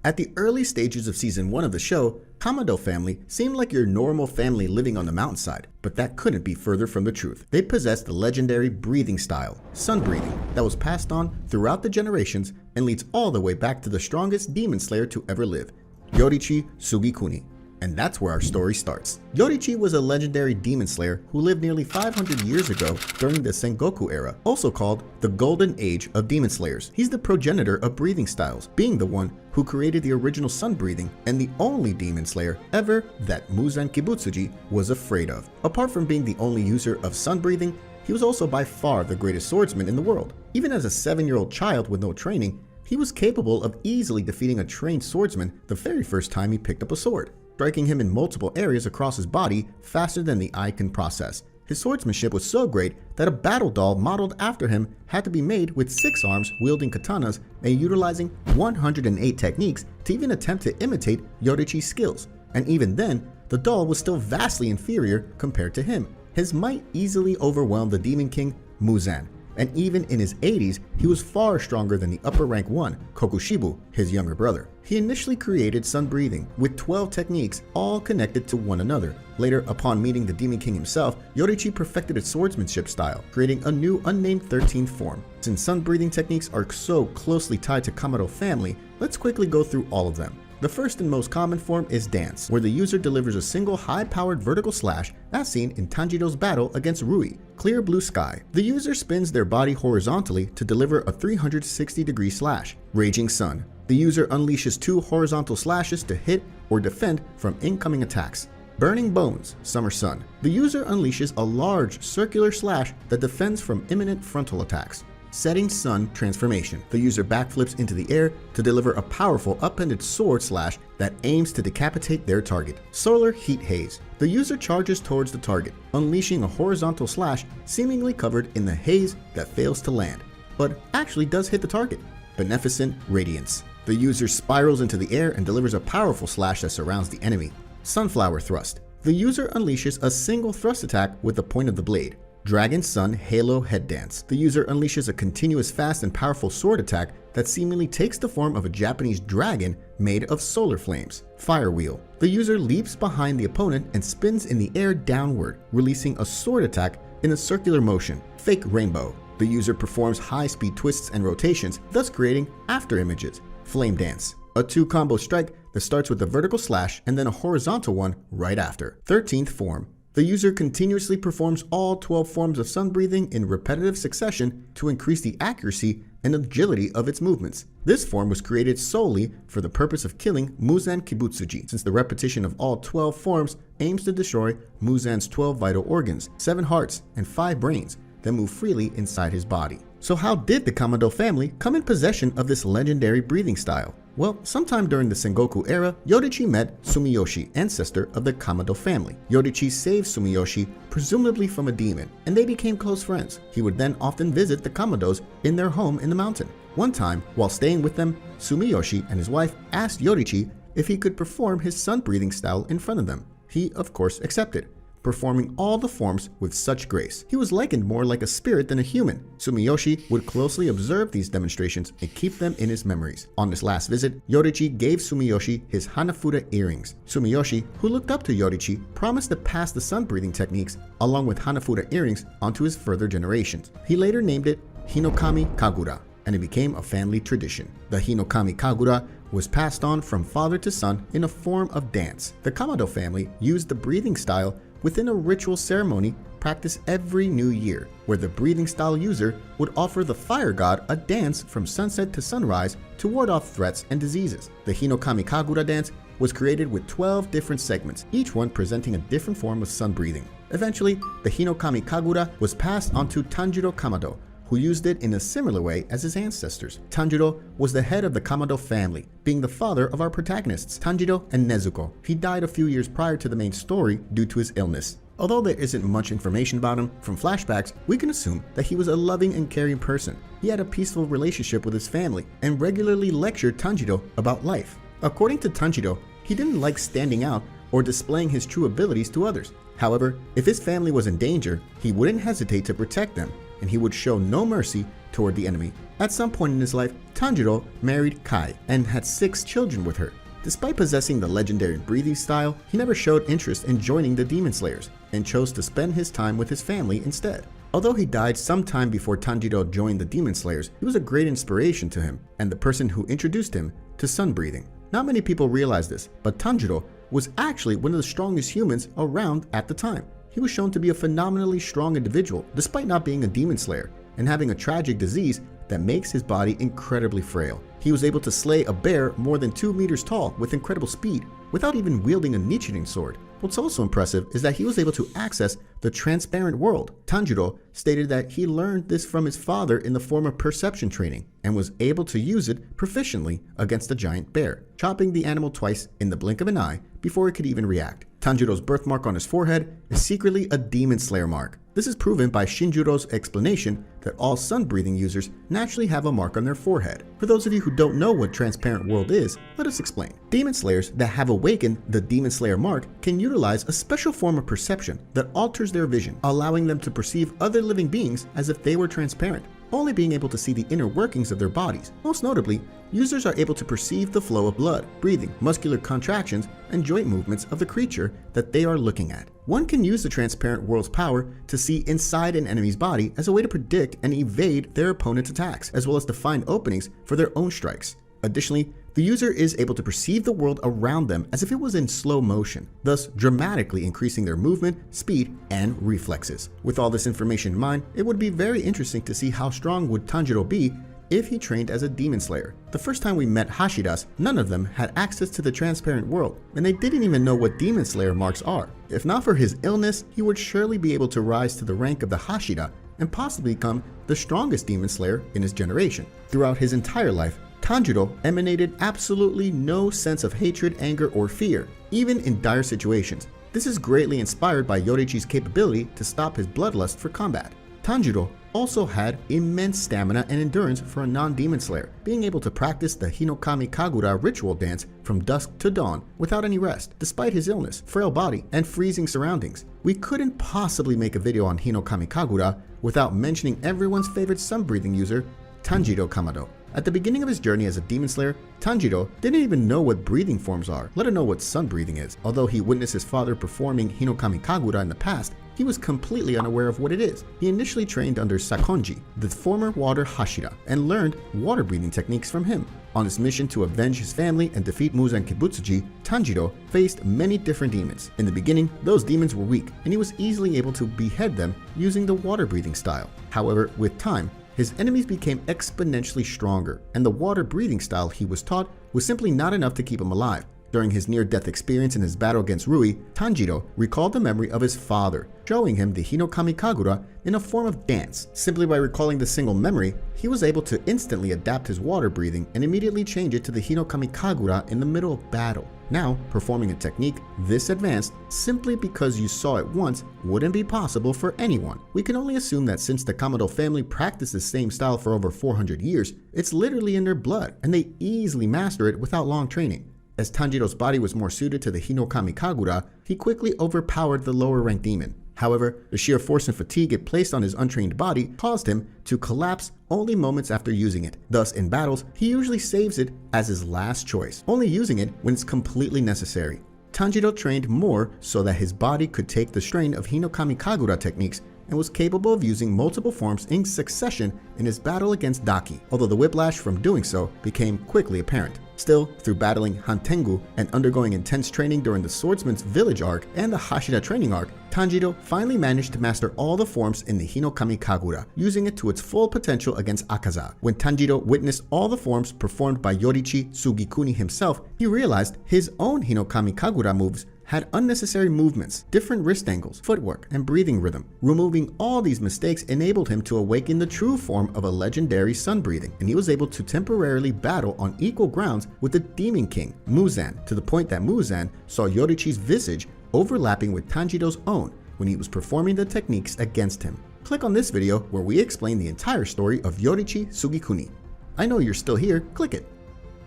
At the early stages of season 1 of the show, Kamado family seemed like your normal family living on the mountainside, but that couldn't be further from the truth. They possessed the legendary breathing style, sun breathing, that was passed on throughout the generations and leads all the way back to the strongest demon slayer to ever live, 𝐋𝐢𝐜𝐞𝐬𝐞. And that's where our story starts. 𝐋𝐢𝐜𝐞 was a legendary demon slayer who lived nearly 500 years ago during the Sengoku era, also called the Golden Age of Demon Slayers. He's the progenitor of breathing styles, being the one who created the original sun breathing and the only demon slayer ever that Muzan Kibutsuji was afraid of. Apart from being the only user of sun breathing, he was also by far the greatest swordsman in the world. Even as a 7-year-old child with no training, he was capable of easily defeating a trained swordsman the very first time he picked up a sword, striking him in multiple areas across his body faster than the eye can process. His swordsmanship was so great that a battle doll modeled after him had to be made with 6 arms wielding katanas and utilizing 108 techniques to even attempt to imitate 𝐋𝐢𝐜𝐞's skills. And even then, the doll was still vastly inferior compared to him. His might easily overwhelmed the Demon King Muzan, and even in his 80s, he was far stronger than the upper rank one, Kokushibu, his younger brother. He initially created sun breathing with 12 techniques all connected to one another. Later, upon meeting the Demon King himself, 𝐋𝐢𝐜𝐞 perfected its swordsmanship style, creating a new unnamed 13th form. Since sun breathing techniques are so closely tied to Kamado family, let's quickly go through all of them. The first and most common form is dance, where the user delivers a single high-powered vertical slash as seen in Tanjiro's battle against Rui, Clear Blue Sky. The user spins their body horizontally to deliver a 360-degree slash, Raging Sun. The user unleashes 2 horizontal slashes to hit or defend from incoming attacks, Burning Bones, Summer Sun. The user unleashes a large circular slash that defends from imminent frontal attacks, Setting Sun Transformation. The user backflips into the air to deliver a powerful upended sword slash that aims to decapitate their target, Solar Heat Haze. The user charges towards the target, unleashing a horizontal slash seemingly covered in the haze that fails to land, but actually does hit the target, Beneficent Radiance. The user spirals into the air and delivers a powerful slash that surrounds the enemy, Sunflower Thrust. The user unleashes a single thrust attack with the point of the blade, Dragon Sun Halo Head Dance. The user unleashes a continuous fast and powerful sword attack that seemingly takes the form of a Japanese dragon made of solar flames, Fire Wheel. The user leaps behind the opponent and spins in the air downward, releasing a sword attack in a circular motion, Fake Rainbow. The user performs high-speed twists and rotations, thus creating after images, Flame Dance, a 2-combo strike that starts with a vertical slash and then a horizontal one right after. 13th form. The user continuously performs all 12 forms of sun breathing in repetitive succession to increase the accuracy and agility of its movements. This form was created solely for the purpose of killing Muzan Kibutsuji, since the repetition of all 12 forms aims to destroy Muzan's 12 vital organs, 7 hearts, and 5 brains that move freely inside his body. So how did the Kamado family come in possession of this legendary breathing style? Well, sometime during the Sengoku era, 𝐋𝐢𝐜𝐞 met Sumiyoshi, ancestor of the Kamado family. 𝐋𝐢𝐜𝐶 saved Sumiyoshi, presumably from a demon, and they became close friends. He would then often visit the Kamados in their home in the mountain. One time, while staying with them, Sumiyoshi and his wife asked 𝐋𝐢𝐜𝐶 if he could perform his sun breathing style in front of them. He, of course, accepted, performing all the forms with such grace. He was likened more like a spirit than a human. Sumiyoshi would closely observe these demonstrations and keep them in his memories. On this last visit, 𝐋𝐢𝐜𝐶 gave Sumiyoshi his Hanafuda earrings. Sumiyoshi, who looked up to 𝐋𝐢𝐜𝐶, promised to pass the sun breathing techniques along with Hanafuda earrings onto his further generations. He later named it 𝐻𝐼𝐜𝐞𝐧𝐬𝐞, and it became a family tradition. The 𝐻𝐼𝐜𝐞𝐧𝐬𝐞 was passed on from father to son in a form of dance. The Kamado family used the breathing style within a ritual ceremony practiced every new year, where the breathing style user would offer the fire god a dance from sunset to sunrise to ward off threats and diseases. The 𝐻𝐼𝐜𝐞𝐧𝐬𝐞 dance was created with 12 different segments, each one presenting a different form of sun breathing. Eventually, the 𝐻𝐼𝐜𝐞𝐧𝐬𝐞 was passed on to Tanjiro Kamado, who used it in a similar way as his ancestors. Tanjiro was the head of the Kamado family, being the father of our protagonists, Tanjiro and Nezuko. He died a few years prior to the main story due to his illness. Although there isn't much information about him, from flashbacks, we can assume that he was a loving and caring person. He had a peaceful relationship with his family and regularly lectured Tanjiro about life. According to Tanjiro, he didn't like standing out or displaying his true abilities to others. However, if his family was in danger, he wouldn't hesitate to protect them, and he would show no mercy toward the enemy. At some point in his life, Tanjiro married Kai and had 6 children with her. Despite possessing the legendary breathing style, he never showed interest in joining the Demon Slayers and chose to spend his time with his family instead. Although he died sometime before Tanjiro joined the Demon Slayers, he was a great inspiration to him and the person who introduced him to sun breathing. Not many people realize this, but Tanjiro was actually one of the strongest humans around at the time. He was shown to be a phenomenally strong individual despite not being a Demon Slayer and having a tragic disease that makes his body incredibly frail. He was able to slay a bear more than 2 meters tall with incredible speed without even wielding a Nichiren sword. What's also impressive is that he was able to access the transparent world. Tanjiro stated that he learned this from his father in the form of perception training and was able to use it proficiently against a giant bear, chopping the animal twice in the blink of an eye before it could even react. Tanjiro's birthmark on his forehead is secretly a Demon Slayer mark. This is proven by Shinjuro's explanation that all sun-breathing users naturally have a mark on their forehead. For those of you who don't know what transparent world is, let us explain. Demon Slayers that have awakened the Demon Slayer mark can utilize a special form of perception that alters their vision, allowing them to perceive other living beings as if they were transparent, only being able to see the inner workings of their bodies. Most notably, users are able to perceive the flow of blood, breathing, muscular contractions, and joint movements of the creature that they are looking at. One can use the transparent world's power to see inside an enemy's body as a way to predict and evade their opponent's attacks, as well as to find openings for their own strikes. Additionally, the user is able to perceive the world around them as if it was in slow motion, thus dramatically increasing their movement, speed, and reflexes. With all this information in mind, it would be very interesting to see how strong would Tanjiro be if he trained as a Demon Slayer. The first time we met Hashiras, none of them had access to the transparent world, and they didn't even know what Demon Slayer marks are. If not for his illness, he would surely be able to rise to the rank of the Hashira and possibly become the strongest Demon Slayer in his generation. Throughout his entire life, Tanjiro emanated absolutely no sense of hatred, anger, or fear, even in dire situations. This is greatly inspired by Yorichi's capability to stop his bloodlust for combat. Tanjiro also had immense stamina and endurance for a non-Demon Slayer, being able to practice the 𝐿𝐜𝐞𝐬𝐞 ritual dance from dusk to dawn without any rest, despite his illness, frail body, and freezing surroundings. We couldn't possibly make a video on 𝐿𝐜𝐞𝐬𝐞 without mentioning everyone's favorite sun-breathing user, Tanjiro Kamado. At the beginning of his journey as a Demon Slayer, Tanjiro didn't even know what breathing forms are, let alone know what sun breathing is. Although he witnessed his father performing 𝐿𝐜𝐞𝐬𝐞 in the past, he was completely unaware of what it is. He initially trained under Sakonji, the former water Hashira, and learned water breathing techniques from him. On his mission to avenge his family and defeat Muzan Kibutsuji, Tanjiro faced many different demons. In the beginning, those demons were weak, and he was easily able to behead them using the water breathing style. However, with time, his enemies became exponentially stronger, and the water breathing style he was taught was simply not enough to keep him alive. During his near-death experience in his battle against Rui, Tanjiro recalled the memory of his father, showing him the 𝐿𝐜𝐞𝐬𝐞 in a form of dance. Simply by recalling the single memory, he was able to instantly adapt his water breathing and immediately change it to the 𝐿𝐜𝐞𝐬𝐞 in the middle of battle. Now, performing a technique this advanced simply because you saw it once wouldn't be possible for anyone. We can only assume that since the Kamado family practiced the same style for over 400 years, it's literally in their blood, and they easily master it without long training. As Tanjiro's body was more suited to the 𝐿𝐜𝐞𝐬𝐞, he quickly overpowered the lower-ranked demon. However, the sheer force and fatigue it placed on his untrained body caused him to collapse only moments after using it. Thus, in battles, he usually saves it as his last choice, only using it when it's completely necessary. Tanjiro trained more so that his body could take the strain of 𝐿𝐜𝐞𝐬𝐞 techniques and was capable of using multiple forms in succession in his battle against Daki, although the whiplash from doing so became quickly apparent. Still, through battling Hantengu and undergoing intense training during the Swordsman's Village arc and the Hashira training arc, Tanjiro finally managed to master all the forms in the 𝐿𝐜𝐞𝐬𝐞, using it to its full potential against Akaza. When Tanjiro witnessed all the forms performed by Yorichi Sugikuni himself, he realized his own 𝐿𝐜𝐞𝐬𝐞 moves had unnecessary movements, different wrist angles, footwork, and breathing rhythm. Removing all these mistakes enabled him to awaken the true form of a legendary sun breathing, and he was able to temporarily battle on equal grounds with the Demon King, Muzan, to the point that Muzan saw Yorichi's visage overlapping with Tanjiro's own when he was performing the techniques against him. Click on this video where we explain the entire story of Yorichi Sugikuni. I know you're still here, click it.